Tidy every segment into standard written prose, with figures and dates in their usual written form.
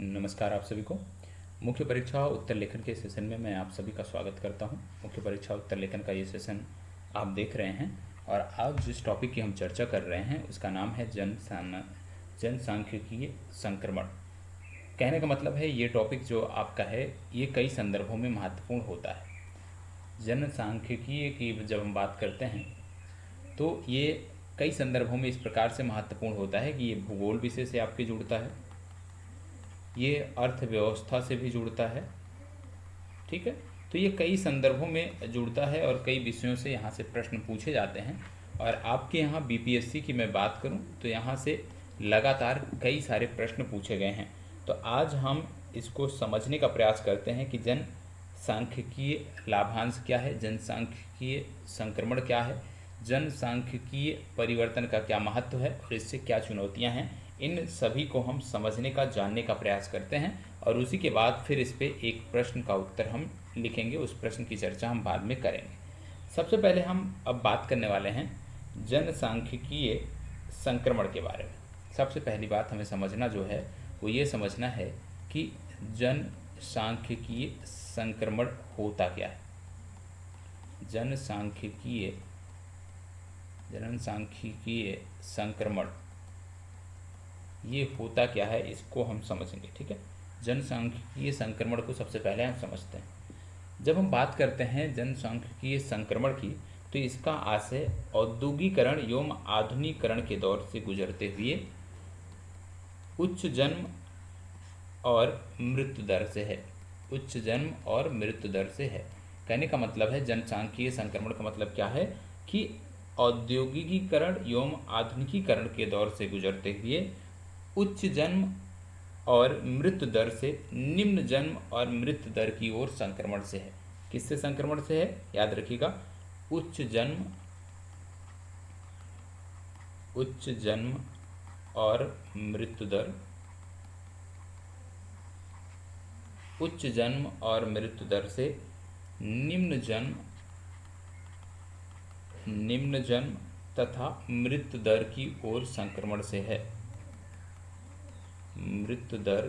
नमस्कार आप सभी को। मुख्य परीक्षा उत्तर लेखन के सेशन में मैं आप सभी का स्वागत करता हूं। मुख्य परीक्षा उत्तर लेखन का ये सेशन आप देख रहे हैं और आज जिस टॉपिक की हम चर्चा कर रहे हैं उसका नाम है जनसांख्यिकीय संक्रमण। कहने का मतलब है ये टॉपिक जो आपका है ये कई संदर्भों में महत्वपूर्ण होता है। जनसांख्यिकीय की जब हम बात करते हैं तो ये कई संदर्भों में इस प्रकार से महत्वपूर्ण होता है कि ये भूगोल विषय से आपके जुड़ता है, ये अर्थव्यवस्था से भी जुड़ता है। ठीक है, तो ये कई संदर्भों में जुड़ता है और कई विषयों से यहाँ से प्रश्न पूछे जाते हैं। और आपके यहाँ बीपीएससी की मैं बात करूँ तो यहाँ से लगातार कई सारे प्रश्न पूछे गए हैं। तो आज हम इसको समझने का प्रयास करते हैं कि जनसांख्यिकीय लाभांश क्या है, जनसांख्यिकीय संक्रमण क्या है, जनसांख्यिकीय परिवर्तन का क्या महत्व है और इससे क्या चुनौतियाँ हैं। इन सभी को हम समझने का, जानने का प्रयास करते हैं और उसी के बाद फिर इस पे एक प्रश्न का उत्तर हम लिखेंगे। उस प्रश्न की चर्चा हम बाद में करेंगे। सबसे पहले हम अब बात करने वाले हैं जनसांख्यिकीय संक्रमण के बारे में। सबसे पहली बात हमें समझना जो है वो ये समझना है कि जनसांख्यिकीय संक्रमण होता क्या है। जनसांख्यिकीय संक्रमण ये होता क्या है, इसको हम समझेंगे। ठीक है, जनसांख्यिकीय संक्रमण को सबसे पहले हम समझते हैं। जब हम बात करते हैं जनसांख्यिकीय संक्रमण की तो इसका आशय औद्योगिकरण एवं आधुनिकीकरण के दौर से गुजरते हुए उच्च जन्म और मृत्यु दर से है। उच्च जन्म और मृत्यु दर से है। कहने का मतलब है जनसांख्यिकीय संक्रमण का मतलब क्या है कि औद्योगिकीकरण एवं आधुनिकीकरण के दौर से गुजरते हुए उच्च जन्म और मृत्यु दर से निम्न जन्म और मृत्यु दर की ओर संक्रमण से है। किससे संक्रमण से है, याद रखिएगा, उच्च जन्म और मृत्यु दर, उच्च जन्म और मृत्यु दर से निम्न जन्म तथा मृत्यु दर की ओर संक्रमण से है। मृत्यु दर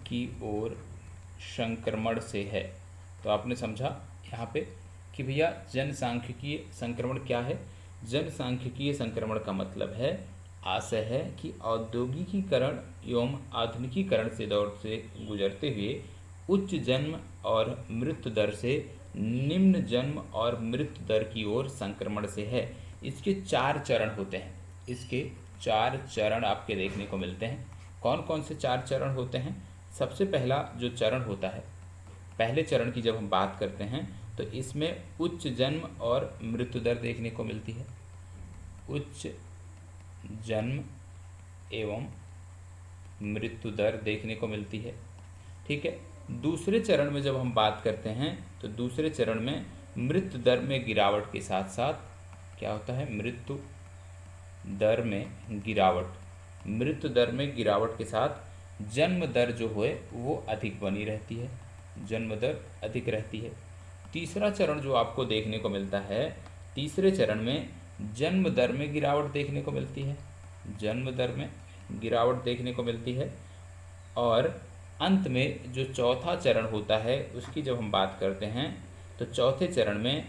की ओर संक्रमण से है। तो आपने समझा यहाँ पे कि भैया जनसांख्यिकीय संक्रमण क्या है। जनसांख्यिकीय संक्रमण का मतलब है, आशय है कि औद्योगिकीकरण एवं आधुनिकीकरण से दौर से गुजरते हुए उच्च जन्म और मृत्यु दर से निम्न जन्म और मृत्यु दर की ओर संक्रमण से है। इसके 4 चरण होते हैं। इसके 4 चरण आपके देखने को मिलते हैं। कौन कौन से 4 चरण होते हैं? सबसे पहला जो चरण होता है, पहले चरण की जब हम बात करते हैं तो इसमें उच्च जन्म और मृत्यु दर देखने को मिलती है। उच्च जन्म एवं मृत्यु दर देखने को मिलती है। ठीक है, दूसरे चरण में जब हम बात करते हैं तो दूसरे चरण में मृत्यु दर में गिरावट के साथ साथ क्या होता है, मृत्यु दर में गिरावट के साथ जन्म दर जो है वो अधिक बनी रहती है, जन्म दर अधिक रहती है। तीसरा चरण जो आपको देखने को मिलता है, तीसरे चरण में जन्म दर में गिरावट देखने को मिलती है, जन्म दर में गिरावट देखने को मिलती है। और अंत में जो चौथा चरण होता है उसकी जब हम बात करते हैं तो चौथे चरण में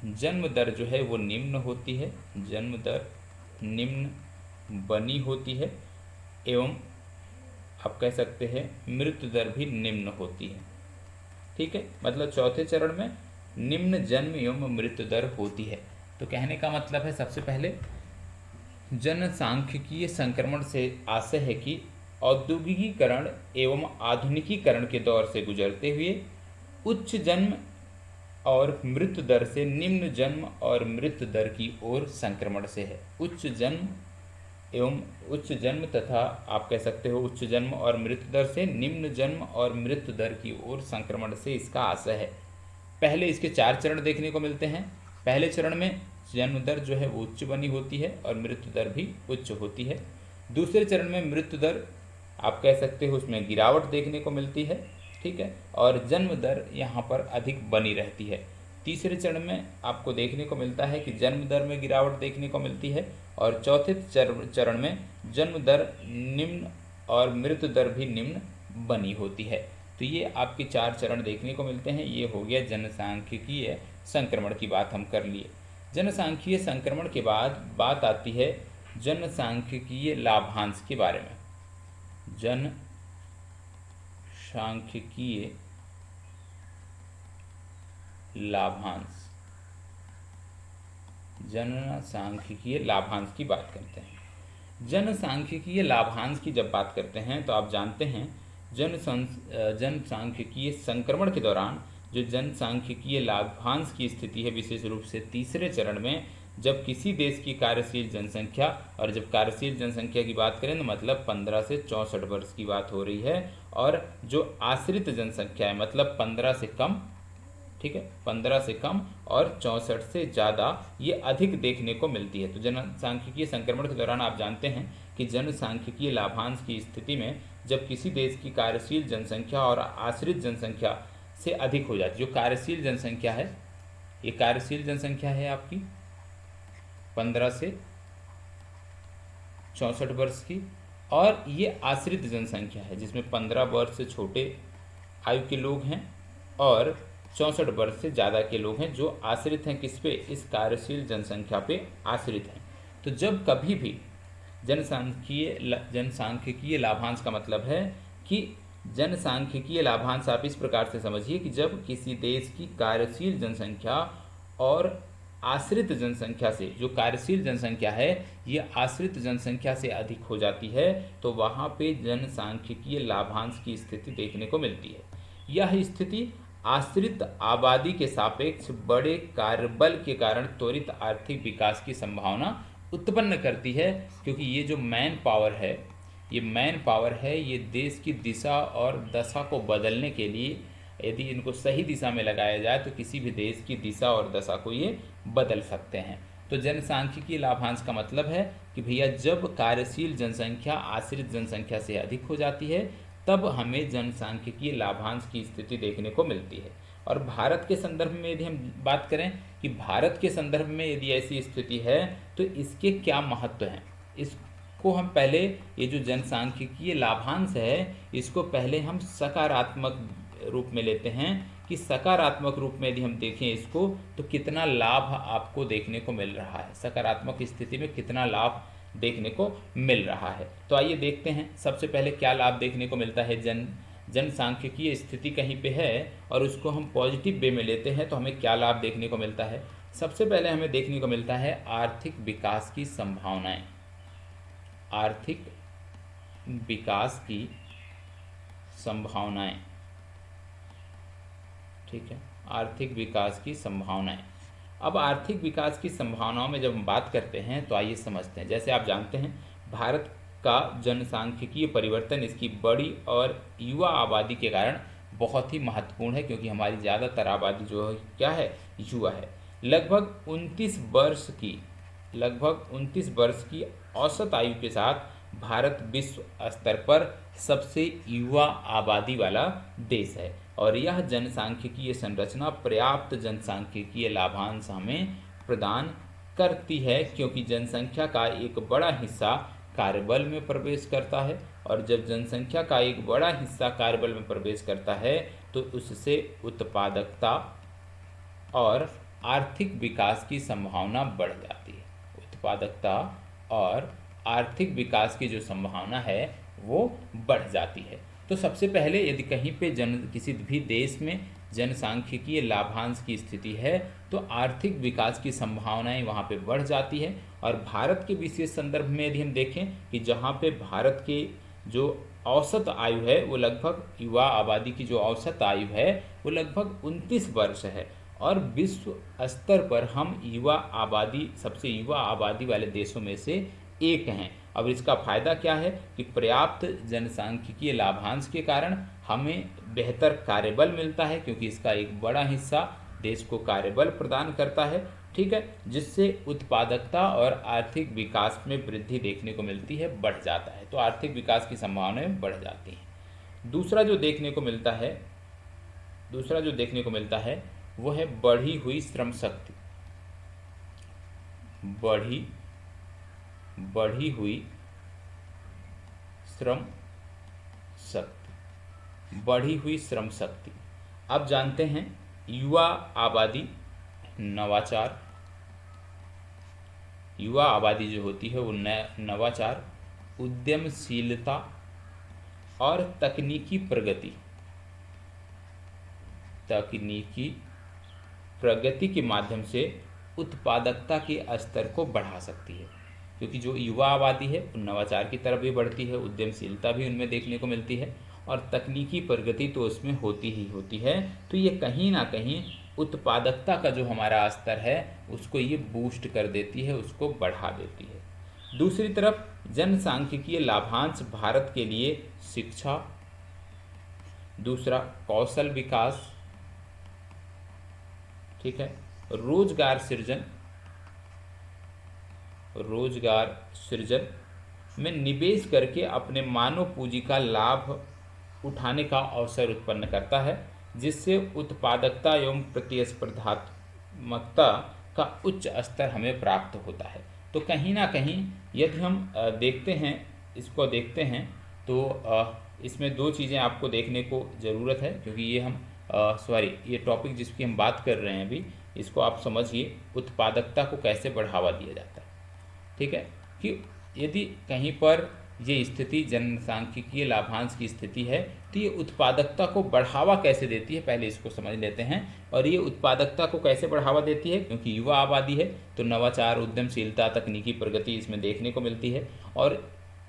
जन्म दर जो है वो निम्न होती है, जन्म दर निम्न बनी होती है एवं आप कह सकते हैं मृत्यु दर भी निम्न होती है। ठीक है, मतलब चौथे चरण में निम्न जन्म एवं मृत्यु दर होती है। तो कहने का मतलब है सबसे पहले जनसांख्यिकीय संक्रमण से आशय है कि औद्योगिकीकरण एवं आधुनिकीकरण के दौर से गुजरते हुए उच्च जन्म और मृत्यु दर से निम्न जन्म और मृत्यु दर की ओर संक्रमण से है। उच्च जन्म तथा आप कह सकते हो उच्च जन्म और मृत्यु दर से निम्न जन्म और मृत्यु दर की ओर संक्रमण से इसका आशय है। पहले इसके 4 चरण देखने को मिलते हैं। पहले चरण में जन्म दर जो है वो उच्च बनी होती है और मृत्यु दर भी उच्च होती है। दूसरे चरण में मृत्यु दर आप कह सकते हो उसमें गिरावट देखने को मिलती है। ठीक है, और जन्म दर यहाँ पर अधिक बनी रहती है। तीसरे चरण में आपको देखने को मिलता है कि जन्म दर में गिरावट देखने को मिलती है और चौथे चरण में जन्म दर निम्न और मृत्यु दर भी निम्न बनी होती है। तो ये आपके 4 चरण देखने को मिलते हैं। ये हो गया जनसांख्यिकीय संक्रमण की बात हम कर लिए। जनसांख्यिकीय संक्रमण के बाद बात आती है जनसांख्यिकीय लाभांश के बारे में। जनसांख्यिकीय लाभांश, जनसांख्यिकीय लाभांश की बात करते हैं। जनसांख्यिकीय लाभांश की जब बात करते हैं तो आप जानते हैं जनसांख्यिकीय संक्रमण के दौरान जो जनसांख्यिकीय लाभांश की स्थिति है, विशेष रूप से तीसरे चरण में, जब किसी देश की कार्यशील जनसंख्या, और जब कार्यशील जनसंख्या की बात करें तो मतलब 15 से 64 वर्ष की बात हो रही है, और जो आश्रित जनसंख्या है मतलब 15 से कम, ठीक है, 15 से कम और 64 से ज़्यादा, ये अधिक देखने को मिलती है। तो जनसांख्यिकीय संक्रमण के दौरान आप जानते हैं कि जनसांख्यिकीय लाभांश की स्थिति में जब किसी देश की कार्यशील जनसंख्या और आश्रित जनसंख्या से अधिक हो जाती है, जो कार्यशील जनसंख्या है, ये कार्यशील जनसंख्या है आपकी 15 से 64 वर्ष की, और ये आश्रित जनसंख्या है जिसमें 15 वर्ष से छोटे आयु के लोग हैं और 64 वर्ष से ज़्यादा के लोग हैं, जो आश्रित हैं किस पे, इस कार्यशील जनसंख्या पे आश्रित हैं। तो जब कभी भी जनसांख्यिकीय लाभांश का मतलब है कि जनसांख्यिकीय लाभांश आप इस प्रकार से समझिए कि जब किसी देश की कार्यशील जनसंख्या और आश्रित जनसंख्या से, जो कार्यशील जनसंख्या है ये आश्रित जनसंख्या से अधिक हो जाती है, तो वहाँ पे जनसांख्यिकीय लाभांश की स्थिति देखने को मिलती है। यह स्थिति आश्रित आबादी के सापेक्ष बड़े कार्यबल के कारण त्वरित आर्थिक विकास की संभावना उत्पन्न करती है, क्योंकि ये जो मैन पावर है, ये मैन पावर है, ये देश की दिशा और दशा को बदलने के लिए यदि इनको सही दिशा में लगाया जाए तो किसी भी देश की दिशा और दशा को ये बदल सकते हैं। तो जनसांख्यिकीय लाभांश का मतलब है कि भैया जब कार्यशील जनसंख्या आश्रित जनसंख्या से अधिक हो जाती है तब हमें जनसांख्यिकीय लाभांश की स्थिति देखने को मिलती है। और भारत के संदर्भ में यदि हम बात करें कि भारत के संदर्भ में यदि ऐसी स्थिति है तो इसके क्या महत्व हैं, इसको हम पहले, ये जो जनसांख्यिकीय लाभांश है इसको पहले हम सकारात्मक रूप में लेते हैं कि सकारात्मक रूप में यदि हम देखें इसको तो कितना लाभ आपको देखने को मिल रहा है, सकारात्मक स्थिति में कितना लाभ देखने को मिल रहा है। तो आइए देखते हैं सबसे पहले क्या लाभ देखने को मिलता है। जनसांख्यिकीय स्थिति कहीं पे है और उसको हम पॉजिटिव वे में लेते हैं तो हमें क्या लाभ देखने को मिलता है। सबसे पहले हमें देखने को मिलता है आर्थिक विकास की संभावनाएं, आर्थिक विकास की संभावनाएं, ठीक है, आर्थिक विकास की संभावनाएं। अब आर्थिक विकास की संभावनाओं में जब हम बात करते हैं तो आइए समझते हैं। जैसे आप जानते हैं भारत का जनसांख्यिकीय परिवर्तन इसकी बड़ी और युवा आबादी के कारण बहुत ही महत्वपूर्ण है, क्योंकि हमारी ज़्यादातर आबादी जो है क्या है, युवा है। लगभग 29 वर्ष की औसत आयु के साथ भारत विश्व स्तर पर सबसे युवा आबादी वाला देश है और यह जनसांख्यिकीय संरचना पर्याप्त जनसांख्यिकीय लाभांश हमें प्रदान करती है, क्योंकि जनसंख्या का एक बड़ा हिस्सा कार्यबल में प्रवेश करता है और जब जनसंख्या का एक बड़ा हिस्सा कार्यबल में प्रवेश करता है तो उससे उत्पादकता और आर्थिक विकास की संभावना बढ़ जाती है। उत्पादकता और आर्थिक विकास की जो संभावना है वो बढ़ जाती है। तो सबसे पहले यदि कहीं पे किसी भी देश में जनसांख्यिकीय लाभांश की स्थिति है तो आर्थिक विकास की संभावनाएं वहाँ पे बढ़ जाती है। और भारत के विशेष संदर्भ में यदि हम देखें कि जहाँ पे भारत के जो औसत आयु है वो लगभग, युवा आबादी की जो औसत आयु है वो लगभग 29 वर्ष है और विश्व स्तर पर हम युवा आबादी, सबसे युवा आबादी वाले देशों में से एक हैं। अब इसका फायदा क्या है कि पर्याप्त जनसांख्यिकीय लाभांश के कारण हमें बेहतर कार्यबल मिलता है, क्योंकि इसका एक बड़ा हिस्सा देश को कार्यबल प्रदान करता है, ठीक है, जिससे उत्पादकता और आर्थिक विकास में वृद्धि देखने को मिलती है, बढ़ जाता है। तो आर्थिक विकास की संभावनाएं बढ़ जाती हैं। दूसरा जो देखने को मिलता है वो है बढ़ी हुई श्रम शक्ति, बढ़ी हुई श्रम शक्ति, बढ़ी हुई श्रम शक्ति। अब जानते हैं युवा आबादी, नवाचार। युवा आबादी जो होती है वो नवाचार, उद्यमशीलता और तकनीकी प्रगति, तकनीकी प्रगति के माध्यम से उत्पादकता के स्तर को बढ़ा सकती है। क्योंकि जो युवा आबादी है वो नवाचार की तरफ भी बढ़ती है, उद्यमशीलता भी उनमें देखने को मिलती है और तकनीकी प्रगति तो उसमें होती ही होती है। तो ये कहीं ना कहीं उत्पादकता का जो हमारा स्तर है उसको ये बूस्ट कर देती है, उसको बढ़ा देती है। दूसरी तरफ जनसांख्यिकीय लाभांश भारत के लिए शिक्षा, दूसरा कौशल विकास, ठीक है, रोजगार सृजन, रोजगार सृजन में निवेश करके अपने मानव पूंजी का लाभ उठाने का अवसर उत्पन्न करता है, जिससे उत्पादकता एवं प्रतिस्पर्धात्मकता का उच्च स्तर हमें प्राप्त होता है। तो कहीं ना कहीं यदि हम इसको देखते हैं तो इसमें दो चीज़ें आपको देखने को ज़रूरत है, क्योंकि ये ये टॉपिक जिसकी हम बात कर रहे हैं अभी, इसको आप समझिए, उत्पादकता को कैसे बढ़ावा दिया जाता है। ठीक है, कि यदि कहीं पर ये स्थिति जनसांख्यिकीय लाभांश की स्थिति है तो ये उत्पादकता को बढ़ावा कैसे देती है, पहले इसको समझ लेते हैं। और ये उत्पादकता को कैसे बढ़ावा देती है, क्योंकि युवा आबादी है तो नवाचार, उद्यमशीलता, तकनीकी प्रगति इसमें देखने को मिलती है। और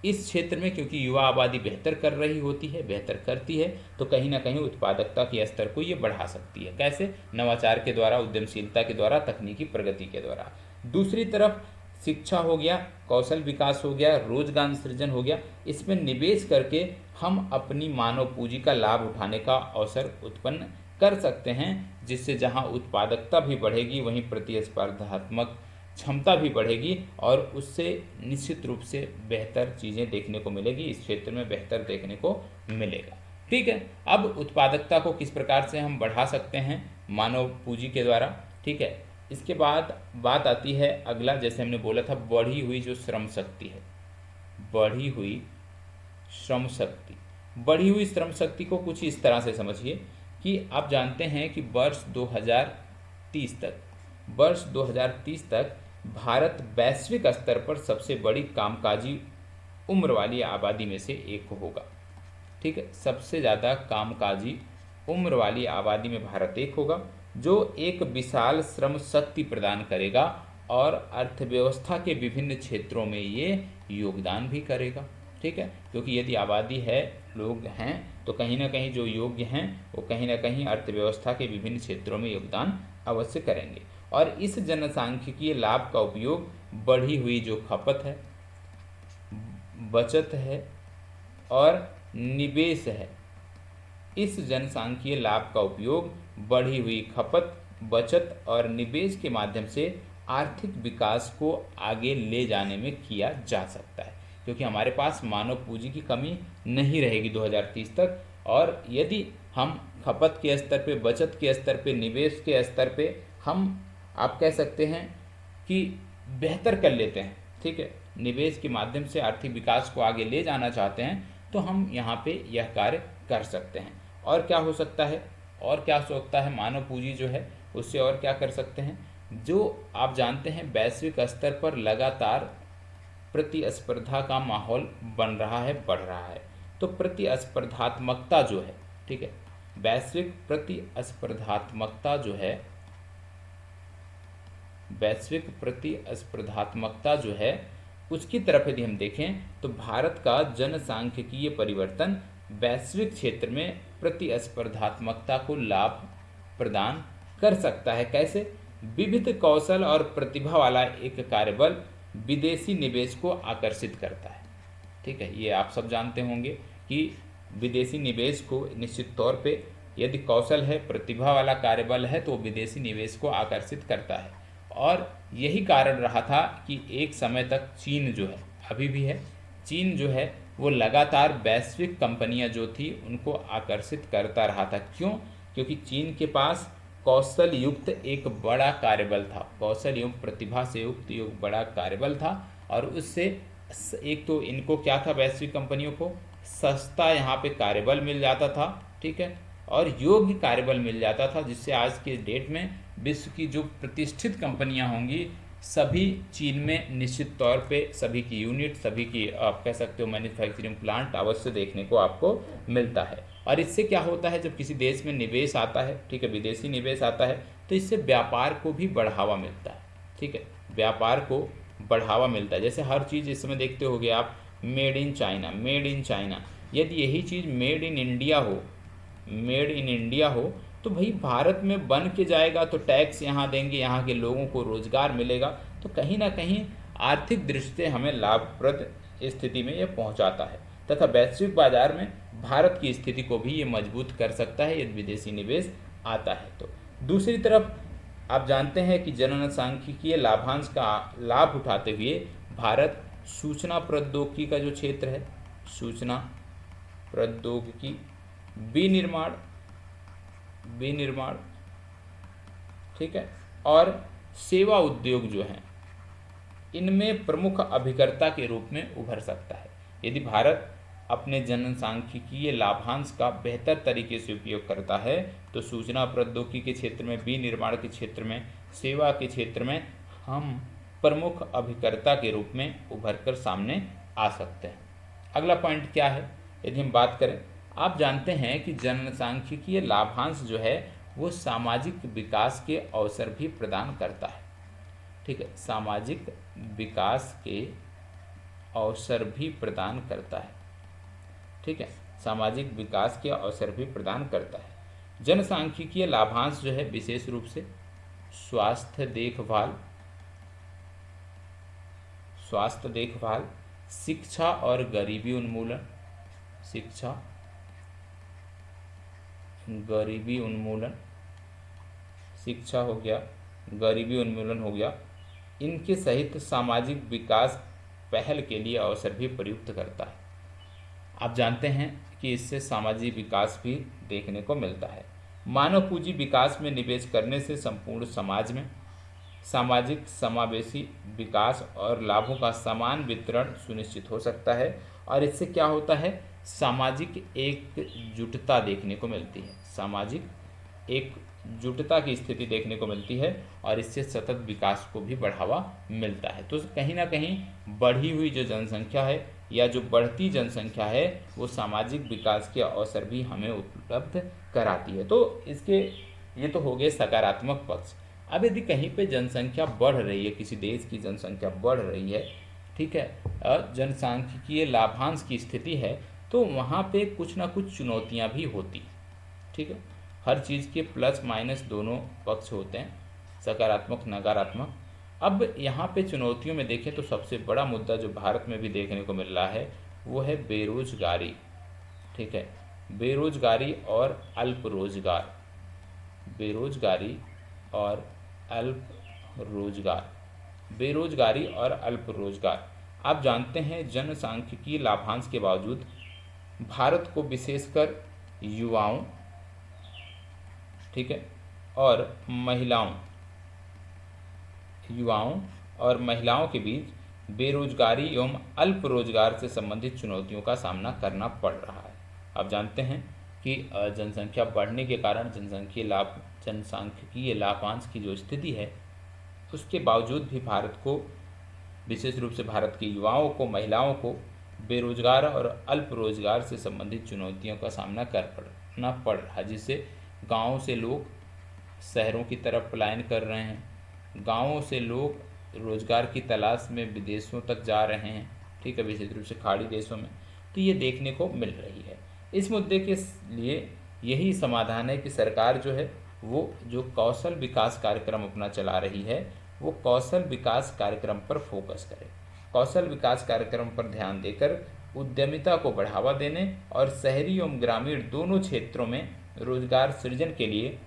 इस क्षेत्र में क्योंकि युवा आबादी बेहतर कर रही होती है, बेहतर करती है, तो कहीं ना कहीं उत्पादकता के स्तर को ये बढ़ा सकती है। कैसे? नवाचार के द्वारा, उद्यमशीलता के द्वारा, तकनीकी प्रगति के द्वारा। दूसरी तरफ शिक्षा हो गया, कौशल विकास हो गया, रोजगार सृजन हो गया, इसमें निवेश करके हम अपनी मानव पूंजी का लाभ उठाने का अवसर उत्पन्न कर सकते हैं, जिससे जहां उत्पादकता भी बढ़ेगी वहीं प्रतिस्पर्धात्मक क्षमता भी बढ़ेगी और उससे निश्चित रूप से बेहतर चीज़ें देखने को मिलेगी, इस क्षेत्र में बेहतर देखने को मिलेगा। ठीक है, अब उत्पादकता को किस प्रकार से हम बढ़ा सकते हैं मानव पूंजी के द्वारा। ठीक है, इसके बाद बात आती है अगला, जैसे हमने बोला था, बढ़ी हुई जो श्रम शक्ति है, बढ़ी हुई श्रम शक्ति। बढ़ी हुई श्रम शक्ति को कुछ इस तरह से समझिए कि आप जानते हैं कि वर्ष 2030 तक भारत वैश्विक स्तर पर सबसे बड़ी कामकाजी उम्र वाली आबादी में से एक होगा। ठीक है, सबसे ज़्यादा कामकाजी उम्र वाली आबादी में भारत एक होगा, जो एक विशाल श्रम शक्ति प्रदान करेगा और अर्थव्यवस्था के विभिन्न क्षेत्रों में ये योगदान भी करेगा। ठीक है, क्योंकि यदि आबादी है, लोग हैं, तो कहीं ना कहीं जो योग्य हैं वो कहीं ना कहीं अर्थव्यवस्था के विभिन्न क्षेत्रों में योगदान अवश्य करेंगे। और इस जनसांख्यिकीय लाभ का उपयोग बढ़ी हुई जो खपत है, बचत है और निवेश है, इस जनसांख्यिकीय लाभ का उपयोग बढ़ी हुई खपत, बचत और निवेश के माध्यम से आर्थिक विकास को आगे ले जाने में किया जा सकता है, क्योंकि हमारे पास मानव पूंजी की कमी नहीं रहेगी 2030 तक। और यदि हम खपत के स्तर पे, बचत के स्तर पे, निवेश के स्तर पे हम, आप कह सकते हैं कि बेहतर कर लेते हैं, ठीक है, निवेश के माध्यम से आर्थिक विकास को आगे ले जाना चाहते हैं, तो हम यहाँ पे यह कार्य कर सकते हैं। और क्या हो सकता है, और क्या सोचता है मानव पूंजी जो है उससे, और क्या कर सकते हैं, जो आप जानते हैं वैश्विक स्तर पर लगातार प्रतिस्पर्धा का माहौल बन रहा है, बढ़ रहा है, तो प्रतिस्पर्धात्मकता जो है, ठीक है, वैश्विक प्रतिस्पर्धात्मकता जो है, वैश्विक प्रतिस्पर्धात्मकता जो है उसकी तरफ यदि हम देखें तो भारत का जनसांख्यिकीय परिवर्तन वैश्विक क्षेत्र में प्रतिस्पर्धात्मकता को लाभ प्रदान कर सकता है। कैसे? विविध कौशल और प्रतिभा वाला एक कार्यबल विदेशी निवेश को आकर्षित करता है। ठीक है, ये आप सब जानते होंगे कि विदेशी निवेश को निश्चित तौर पे, यदि कौशल है, प्रतिभा वाला कार्यबल है, तो विदेशी निवेश को आकर्षित करता है। और यही कारण रहा था कि एक समय तक चीन जो है, अभी भी है, चीन जो है वो लगातार वैश्विक कंपनियां जो थी उनको आकर्षित करता रहा था। क्यों? क्योंकि चीन के पास कौशल युक्त एक बड़ा कार्यबल था, कौशल एवं प्रतिभा से युक्त एक बड़ा कार्यबल था। और उससे एक तो इनको क्या था, वैश्विक कंपनियों को सस्ता यहाँ पे कार्यबल मिल जाता था, ठीक है, और योग्य कार्यबल मिल जाता था, जिससे आज के डेट में विश्व की जो प्रतिष्ठित कंपनियां होंगी सभी चीन में निश्चित तौर पे सभी की यूनिट, सभी की आप कह सकते हो मैन्युफैक्चरिंग प्लांट अवश्य देखने को आपको मिलता है। और इससे क्या होता है, जब किसी देश में निवेश आता है, ठीक है, विदेशी निवेश आता है, तो इससे व्यापार को भी बढ़ावा मिलता है, ठीक है, व्यापार को बढ़ावा मिलता है। जैसे हर चीज़ इस समय देखते होगे आप, made in China, made in China. यदि यही चीज़ मेड इन इंडिया हो, मेड इन इंडिया हो, तो भाई भारत में बन के जाएगा तो टैक्स यहाँ देंगे, यहाँ के लोगों को रोजगार मिलेगा, तो कहीं ना कहीं आर्थिक दृष्टि से हमें लाभप्रद स्थिति में यह पहुँचाता है, तथा वैश्विक बाजार में भारत की स्थिति को भी ये मजबूत कर सकता है यदि विदेशी निवेश आता है तो। दूसरी तरफ आप जानते हैं कि जनसांख्यिकीय लाभांश का लाभ उठाते हुए भारत सूचना प्रौद्योगिकी का जो क्षेत्र है, सूचना प्रौद्योगिकी, विनिर्माण, ठीक है, और सेवा उद्योग जो हैं, इनमें प्रमुख अभिकर्ता के रूप में उभर सकता है। यदि भारत अपने जनसांख्यिकीय लाभांश का बेहतर तरीके से उपयोग करता है तो सूचना प्रौद्योगिकी के क्षेत्र में, विनिर्माण के क्षेत्र में, सेवा के क्षेत्र में हम प्रमुख अभिकर्ता के रूप में उभर कर सामने आ सकते हैं। अगला पॉइंट क्या है, यदि हम बात करें, आप जानते हैं कि जनसांख्यिकीय लाभांश जो है वो सामाजिक विकास के अवसर भी प्रदान करता है, ठीक है, सामाजिक विकास के अवसर भी प्रदान करता है, ठीक है, सामाजिक विकास के अवसर भी प्रदान करता है। जनसांख्यिकीय लाभांश जो है विशेष रूप से स्वास्थ्य देखभाल, शिक्षा और गरीबी उन्मूलन, शिक्षा हो गया, गरीबी उन्मूलन हो गया, इनके सहित सामाजिक विकास पहल के लिए अवसर भी प्रयुक्त करता है। आप जानते हैं कि इससे सामाजिक विकास भी देखने को मिलता है। मानव पूंजी विकास में निवेश करने से संपूर्ण समाज में सामाजिक समावेशी विकास और लाभों का समान वितरण सुनिश्चित हो सकता है, और इससे क्या होता है, सामाजिक एकजुटता देखने को मिलती है, सामाजिक एकजुटता की स्थिति देखने को मिलती है, और इससे सतत विकास को भी बढ़ावा मिलता है। तो कहीं ना कहीं बढ़ी हुई जो जनसंख्या है या जो बढ़ती जनसंख्या है वो सामाजिक विकास के अवसर भी हमें उपलब्ध कराती है। तो इसके ये तो हो गए सकारात्मक पक्ष। अब यदि कहीं पे जनसंख्या बढ़ रही है, किसी देश की जनसंख्या बढ़ रही है, ठीक है, जनसांख्यिकीय लाभांश की स्थिति है, तो वहाँ पे कुछ ना कुछ चुनौतियाँ भी होती, ठीक है, हर चीज़ के प्लस माइनस दोनों पक्ष होते हैं, सकारात्मक नकारात्मक। अब यहाँ पे चुनौतियों में देखें तो सबसे बड़ा मुद्दा जो भारत में भी देखने को मिल रहा है वो है बेरोजगारी, ठीक है, बेरोजगारी और अल्प रोजगार, बेरोजगारी और अल्प रोजगार। आप जानते हैं जनसांख्यिकीय लाभांश के बावजूद भारत को विशेषकर युवाओं, ठीक है, और महिलाओं के बीच बेरोजगारी एवं अल्प रोजगार से संबंधित चुनौतियों का सामना करना पड़ रहा है। आप जानते हैं कि जनसंख्या बढ़ने के कारण जनसांख्यिकीय लाभांश की जो स्थिति है उसके बावजूद भी भारत को, विशेष रूप से भारत के युवाओं को, महिलाओं को बेरोजगार और अल्प रोजगार से संबंधित चुनौतियों का सामना करना पड़ रहा है, जिससे गाँवों से लोग शहरों की तरफ पलायन कर रहे हैं, गाँवों से लोग रोजगार की तलाश में विदेशों तक जा रहे हैं, ठीक है, विशेष रूप से खाड़ी देशों में, तो ये देखने को मिल रही है। इस मुद्दे के लिए यही समाधान है कि सरकार जो है वो जो कौशल विकास कार्यक्रम अपना चला रही है वो कौशल विकास कार्यक्रम पर फोकस करे, कौशल विकास कार्यक्रम पर ध्यान देकर उद्यमिता को बढ़ावा देने और शहरी एवं ग्रामीण दोनों क्षेत्रों में रोजगार सृजन के लिए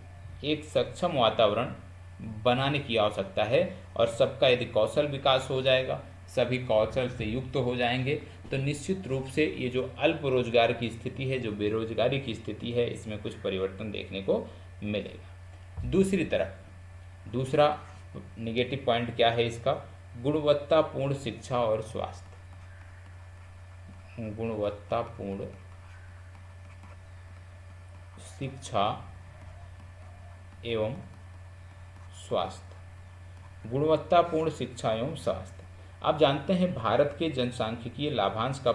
एक सक्षम वातावरण बनाने की आवश्यकता है। और सबका यदि कौशल विकास हो जाएगा, सभी कौशल से युक्त हो जाएंगे, तो निश्चित रूप से ये जो अल्प रोजगार की स्थिति है, जो बेरोजगारी की स्थिति है, इसमें कुछ परिवर्तन देखने को मिलेगा। दूसरी तरफ दूसरा निगेटिव पॉइंट क्या है इसका, गुणवत्तापूर्ण शिक्षा और स्वास्थ्य। गुणवत्तापूर्ण शिक्षा एवं स्वास्थ्य। गुणवत्तापूर्ण शिक्षा एवं स्वास्थ्य। आप जानते हैं भारत के जनसांख्यिकीय लाभांश का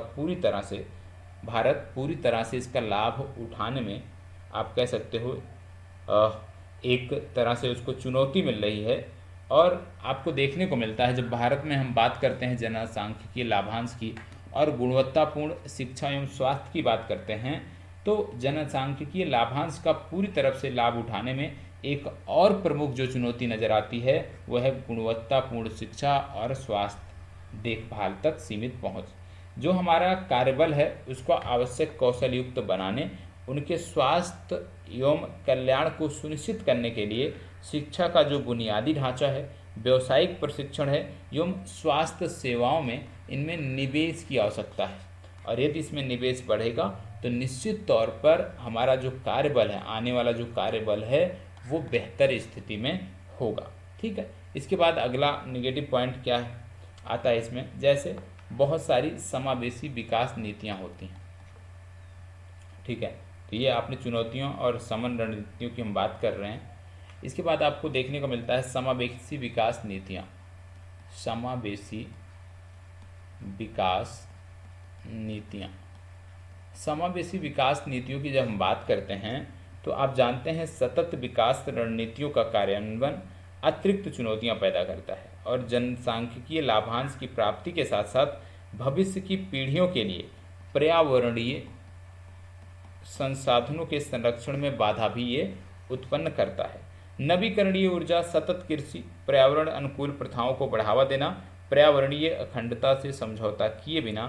भारत पूरी तरह से इसका लाभ उठाने में आप कह सकते हो एक तरह से उसको चुनौती मिल रही है। और आपको देखने को मिलता है जब भारत में हम बात करते हैं जनसांख्यिकीय लाभांश की और गुणवत्तापूर्ण शिक्षा एवं स्वास्थ्य की बात करते हैं, तो जनसांख्यिकीय लाभांश का पूरी तरफ से लाभ उठाने में एक और प्रमुख जो चुनौती नज़र आती है वह है गुणवत्तापूर्ण शिक्षा और स्वास्थ्य देखभाल तक सीमित पहुंच। जो हमारा कार्यबल है उसको आवश्यक कौशल युक्त बनाने, उनके स्वास्थ्य एवं कल्याण को सुनिश्चित करने के लिए शिक्षा का जो बुनियादी ढांचा है, व्यावसायिक प्रशिक्षण है एवं स्वास्थ्य सेवाओं में इनमें निवेश की आवश्यकता है। और यदि इसमें निवेश बढ़ेगा तो निश्चित तौर पर हमारा जो कार्यबल है, आने वाला जो कार्यबल है वो बेहतर स्थिति में होगा। ठीक है। इसके बाद अगला निगेटिव पॉइंट क्या है आता है इसमें, जैसे बहुत सारी समावेशी विकास नीतियां होती हैं। ठीक है, तो ये आपने चुनौतियों और समन रणनीतियों की हम बात कर रहे हैं। इसके बाद आपको देखने को मिलता है समावेशी विकास नीतियां। समावेशी विकास नीतियां। समावेशी विकास नीतियों की जब हम बात करते हैं तो आप जानते हैं सतत विकास रणनीतियों का कार्यान्वयन अतिरिक्त चुनौतियां पैदा करता है और जनसांख्यिकीय लाभांश की प्राप्ति के साथ साथ भविष्य की पीढ़ियों के लिए पर्यावरणीय संसाधनों के संरक्षण में बाधा भी ये उत्पन्न करता है। नवीकरणीय ऊर्जा, सतत कृषि, पर्यावरण अनुकूल प्रथाओं को बढ़ावा देना, पर्यावरणीय अखंडता से समझौता किए बिना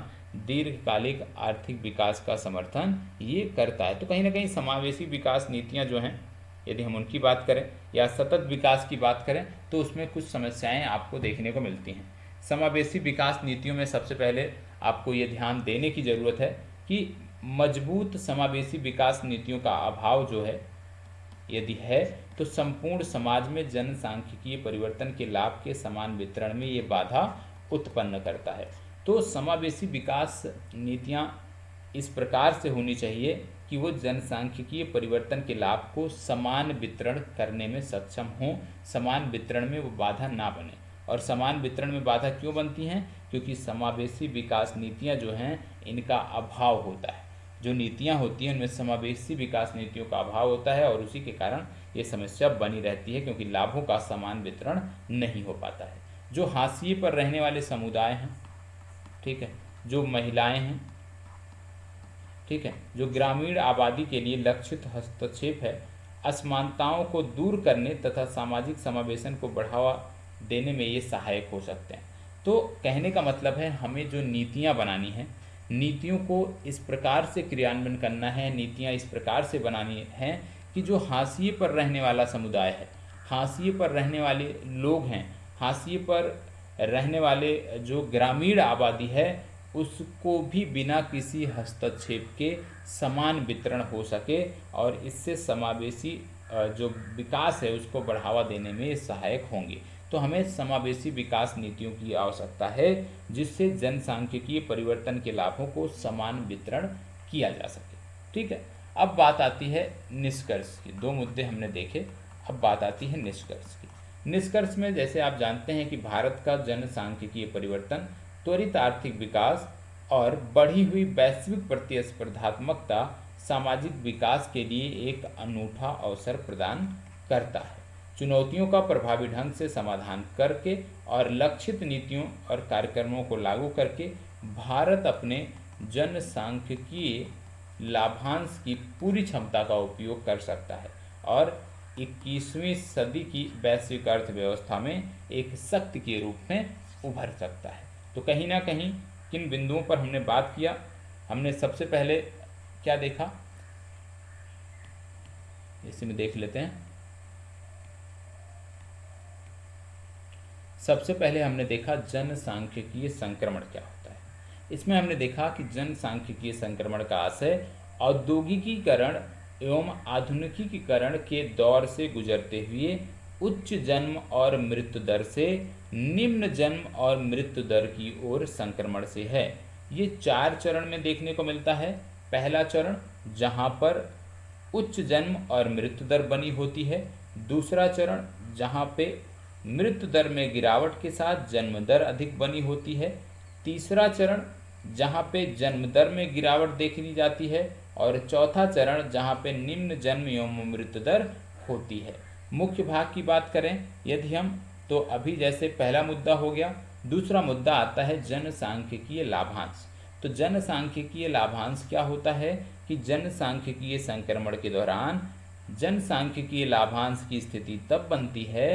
दीर्घकालिक आर्थिक विकास का समर्थन ये करता है। तो कहीं ना कहीं समावेशी विकास नीतियां जो हैं, यदि हम उनकी बात करें या सतत विकास की बात करें तो उसमें कुछ समस्याएं आपको देखने को मिलती हैं। समावेशी विकास नीतियों में सबसे पहले आपको ये ध्यान देने की ज़रूरत है कि मजबूत समावेशी विकास नीतियों का अभाव जो है यदि है तो संपूर्ण समाज में जनसांख्यिकीय परिवर्तन के लाभ के समान वितरण में ये बाधा उत्पन्न करता है। तो समावेशी विकास नीतियाँ इस प्रकार से होनी चाहिए कि वो जनसांख्यिकीय परिवर्तन के लाभ को समान वितरण करने में सक्षम हों, समान वितरण में वो बाधा ना बने। और समान वितरण में बाधा क्यों बनती हैं? क्योंकि समावेशी विकास नीतियाँ जो हैं इनका अभाव होता है। जो नीतियाँ होती हैं उनमें समावेशी विकास नीतियों का अभाव होता है और उसी के कारण ये समस्या बनी रहती है, क्योंकि लाभों का समान वितरण नहीं हो पाता है। जो हाशिए पर रहने वाले समुदाय हैं, ठीक है, जो महिलाएं हैं, ठीक है, जो ग्रामीण आबादी के लिए लक्षित हस्तक्षेप है, असमानताओं को दूर करने तथा सामाजिक समावेशन को बढ़ावा देने में ये सहायक हो सकते हैं। तो कहने का मतलब है हमें जो नीतियाँ बनानी हैं, नीतियों को इस प्रकार से क्रियान्वयन करना है, नीतियाँ इस प्रकार से बनानी हैं कि जो हाशिए पर रहने वाला समुदाय है, हाशिए पर रहने वाले लोग हैं, हाशिए पर रहने वाले जो ग्रामीण आबादी है उसको भी बिना किसी हस्तक्षेप के समान वितरण हो सके और इससे समावेशी जो विकास है उसको बढ़ावा देने में सहायक होंगे। तो हमें समावेशी विकास नीतियों की आवश्यकता है जिससे जनसांख्यिकीय परिवर्तन के लाभों को समान वितरण किया जा सके। ठीक है, अब बात आती है निष्कर्ष की। दो मुद्दे हमने देखे, अब बात आती है निष्कर्ष की। निष्कर्ष में जैसे आप जानते हैं कि भारत का जनसांख्यिकीय परिवर्तन त्वरित आर्थिक विकास और बढ़ी हुई वैश्विक प्रतिस्पर्धात्मकता सामाजिक विकास के लिए एक अनूठा अवसर प्रदान करता है। चुनौतियों का प्रभावी ढंग से समाधान करके और लक्षित नीतियों और कार्यक्रमों को लागू करके भारत अपने जनसांख्यिकीय लाभांश की पूरी क्षमता का उपयोग कर सकता है और 21वीं सदी की वैश्विक अर्थव्यवस्था में एक शक्ति के रूप में उभर सकता है। तो कहीं ना कहीं किन बिंदुओं पर हमने बात किया, हमने सबसे पहले क्या देखा, इसी में देख लेते हैं। सबसे पहले हमने देखा जनसांख्यिकीय संक्रमण क्या होता है। इसमें हमने देखा कि जनसांख्यिकीय संक्रमण का आशय औद्योगिकीकरण एवं आधुनिकीकरण के दौर से गुजरते हुए उच्च जन्म और मृत्यु दर से निम्न जन्म और मृत्यु दर की ओर संक्रमण से है। ये 4 चरण में देखने को मिलता है। पहला चरण जहाँ पर उच्च जन्म और मृत्यु दर बनी होती है। दूसरा चरण जहाँ पे मृत्यु दर में गिरावट के साथ जन्म दर अधिक बनी होती है। तीसरा चरण जहाँ पे जन्म दर में गिरावट देखी जाती है। और चौथा चरण जहाँ पे निम्न जन्म एवं मृत्यु दर होती है। मुख्य भाग की बात करें यदि हम, तो अभी जैसे पहला मुद्दा हो गया। दूसरा मुद्दा आता है जनसांख्यिकीय लाभांश। तो जनसांख्यिकीय लाभांश क्या होता है कि जनसांख्यिकीय संक्रमण के दौरान जनसांख्यिकीय लाभांश की स्थिति तब बनती है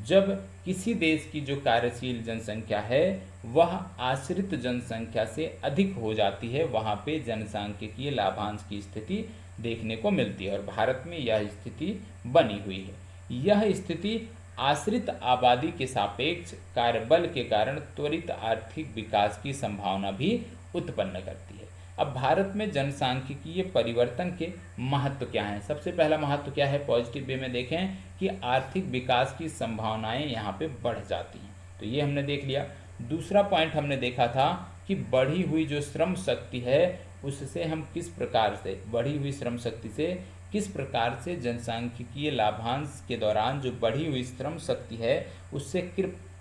जब किसी देश की जो कार्यशील जनसंख्या है वह आश्रित जनसंख्या से अधिक हो जाती है, वहाँ पे जनसांख्यिकीय लाभांश की स्थिति देखने को मिलती है। और भारत में यह स्थिति बनी हुई है। यह स्थिति आश्रित आबादी के सापेक्ष कार्यबल के कारण त्वरित आर्थिक विकास की संभावना भी उत्पन्न करती है। अब भारत में जनसांख्यिकीय परिवर्तन के महत्व क्या हैं? सबसे पहला महत्व क्या है? पॉजिटिव वे में देखें कि आर्थिक विकास की संभावनाएं यहाँ पे बढ़ जाती हैं, तो ये हमने देख लिया। दूसरा पॉइंट हमने देखा था कि बढ़ी हुई जो श्रम शक्ति है उससे हम किस प्रकार से, बढ़ी हुई श्रम शक्ति से किस प्रकार से जनसांख्यिकीय लाभांश के दौरान जो बढ़ी हुई श्रम शक्ति है उससे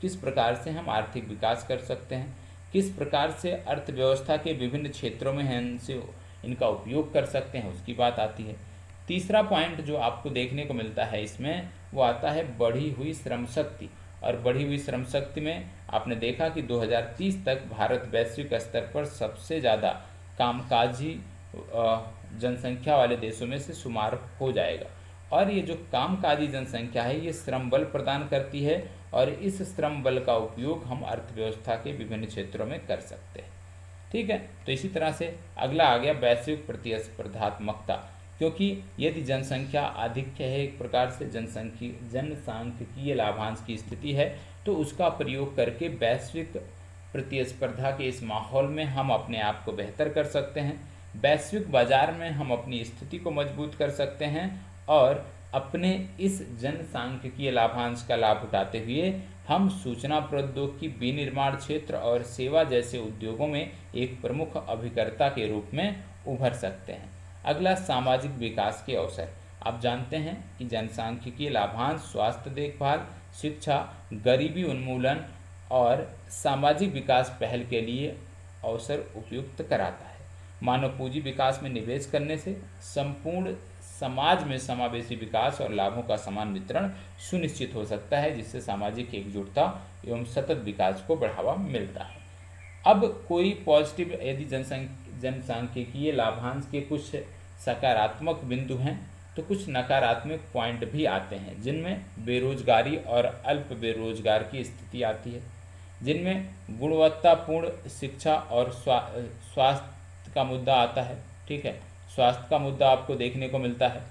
किस प्रकार से हम आर्थिक विकास कर सकते हैं, किस प्रकार से अर्थव्यवस्था के विभिन्न क्षेत्रों में इनसे इनका उपयोग कर सकते हैं, उसकी बात आती है। तीसरा पॉइंट जो आपको देखने को मिलता है इसमें वो आता है बढ़ी हुई श्रम शक्ति। और बढ़ी हुई श्रम शक्ति में आपने देखा कि 2030 तक भारत वैश्विक स्तर पर सबसे ज़्यादा कामकाजी जनसंख्या वाले देशों में से शुमार हो जाएगा। और ये जो कामकाजी जनसंख्या है ये श्रम बल प्रदान करती है और इस श्रम बल का उपयोग हम अर्थव्यवस्था के विभिन्न क्षेत्रों में कर सकते हैं। ठीक है, तो इसी तरह से अगला आ गया वैश्विक प्रतिस्पर्धात्मकता। क्योंकि यदि जनसंख्या आधिक्य है, एक प्रकार से जनसांख्यिकीय लाभांश की स्थिति है, तो उसका प्रयोग करके वैश्विक प्रतिस्पर्धा के इस माहौल में हम अपने आप को बेहतर कर सकते हैं, वैश्विक बाजार में हम अपनी स्थिति को मजबूत कर सकते हैं और अपने इस जनसांख्यिकीय लाभांश का लाभ उठाते हुए हम सूचना प्रौद्योगिकी, विनिर्माण क्षेत्र और सेवा जैसे उद्योगों में एक प्रमुख अभिकर्ता के रूप में उभर सकते हैं। अगला सामाजिक विकास के अवसर। आप जानते हैं कि जनसांख्यिकीय लाभांश स्वास्थ्य देखभाल, शिक्षा, गरीबी उन्मूलन और सामाजिक विकास पहल के लिए अवसर उपयुक्त कराता है। मानव पूंजी विकास में निवेश करने से संपूर्ण समाज में समावेशी विकास और लाभों का समान वितरण सुनिश्चित हो सकता है, जिससे सामाजिक एकजुटता एवं सतत विकास को बढ़ावा मिलता है। अब कोई पॉजिटिव, यदि जनसांख्यिकीय लाभांश के कुछ सकारात्मक बिंदु हैं तो कुछ नकारात्मक पॉइंट भी आते हैं, जिनमें बेरोजगारी और अल्प बेरोजगार की स्थिति आती है, जिनमें गुणवत्तापूर्ण शिक्षा और स्वास्थ्य का मुद्दा आता है। ठीक है, स्वास्थ्य का मुद्दा आपको देखने को मिलता है।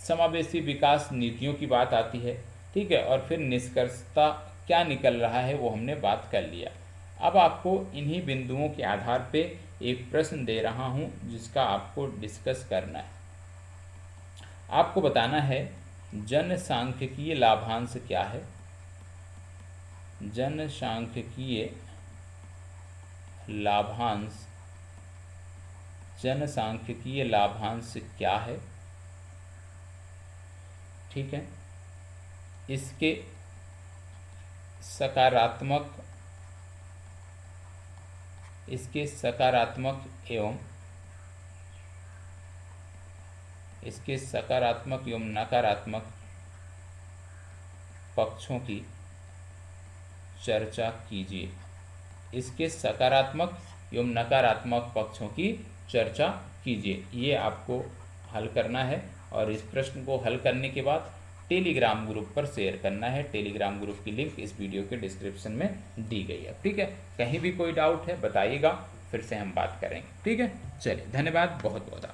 समावेशी विकास नीतियों की बात आती है। ठीक है, और फिर निष्कर्षता क्या निकल रहा है वो हमने बात कर लिया। अब आपको इन्हीं बिंदुओं के आधार पे एक प्रश्न दे रहा हूँ जिसका आपको डिस्कस करना है। आपको बताना है जनसांख्यिकीय लाभांश क्या है, जनसांख्यिकीय लाभांश, जनसांख्यिकीय लाभांश क्या है। ठीक है, इसके सकारात्मक एवं नकारात्मक पक्षों की चर्चा कीजिए। इसके सकारात्मक एवं नकारात्मक पक्षों की चर्चा कीजिए, ये आपको हल करना है। और इस प्रश्न को हल करने के बाद टेलीग्राम ग्रुप पर शेयर करना है। टेलीग्राम ग्रुप की लिंक इस वीडियो के डिस्क्रिप्शन में दी गई है। ठीक है, कहीं भी कोई डाउट है बताइएगा, फिर से हम बात करेंगे। ठीक है, चलिए, धन्यवाद बहुत बहुत।